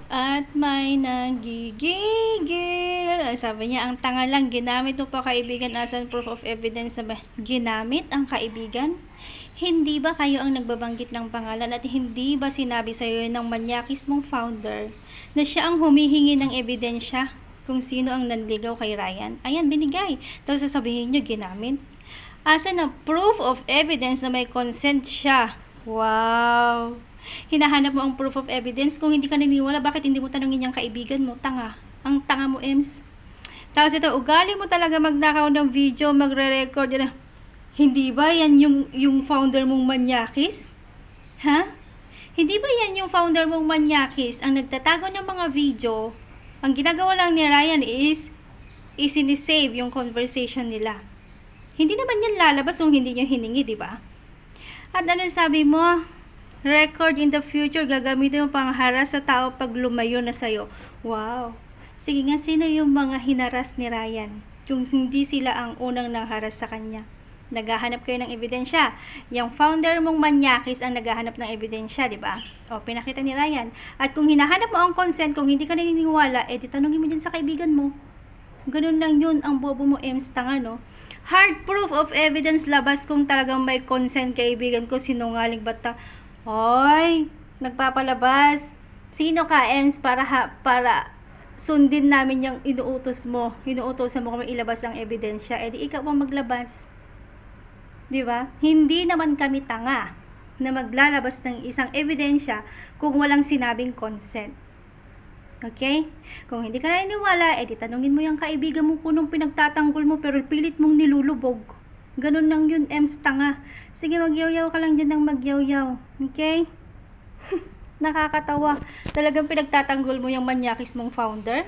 At may nagigigil. Sabi niya, ang tanga lang, ginamit mo pa kaibigan as an proof of evidence na ba? Ginamit ang kaibigan? Hindi ba kayo ang nagbabanggit ng pangalan at hindi ba sinabi sa'yo ng manyakis mong founder na siya ang humihingi ng ebidensya kung sino ang nanligaw kay Ryan? Ayan, binigay. Tapos sasabihin niyo, ginamit? As an proof of evidence na may consent siya. Wow! Hinahanap mo ang proof of evidence. Kung hindi ka naniniwala, bakit hindi mo tanongin yung kaibigan mo? Tanga. Ang tanga mo, Ems. Tapos ito, ugali mo talaga magnakaw ng video, magre-record. Hindi ba yan yung founder mong manyakis? Ha? Hindi ba yan yung founder mong manyakis? Ang nagtatago ng mga video, ang ginagawa lang ni Ryan is isinisave yung conversation nila. Hindi naman yan lalabas kung hindi nyo hiningi, di ba? At ano sabi mo? Record in the future, gagamitin mo pang haras sa tao pag lumayo na sa'yo. Wow! Sige nga, sino yung mga hinaras ni Ryan? Kung hindi sila ang unang nangharas sa kanya. Naghahanap kayo ng ebidensya. Yung founder mong manyakis ang naghahanap ng ebidensya, di ba? O, pinakita ni Ryan. At kung hinahanap mo ang consent, kung hindi ka naniniwala, eh, tanongin mo dyan sa kaibigan mo. Ganun lang yun, ang bobo mo, Ems, tanga, no? Hard proof of evidence labas kung talagang may consent kaibigan ko, sinungaling bata. Hoy, nagpapalabas. Sino ka, Ems, para sundin namin yung inuutos mo. Inuutosan mo kami ilabas ng ebidensya. Eh, di ikaw ang maglabas. Di ba? Hindi naman kami tanga na maglalabas ng isang ebidensya kung walang sinabing consent. Okay? Kung hindi ka naniniwala, eh, di tanungin mo yung kaibigan mo kung nung pinagtatanggol mo pero pilit mong nilulubog. Ganun lang yun, Ems, tanga. Sige, magyaw-yaw ka lang dyan ng magyaw-yaw. Okay? Nakakatawa. Talagang pinagtatanggol mo yung manyakis mong founder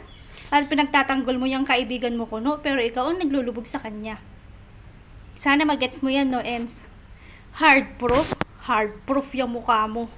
at pinagtatanggol mo yung kaibigan mo kuno, pero ikaw ang naglulubog sa kanya. Sana magets mo yan, no, Ems? Hard proof yung mukha mo.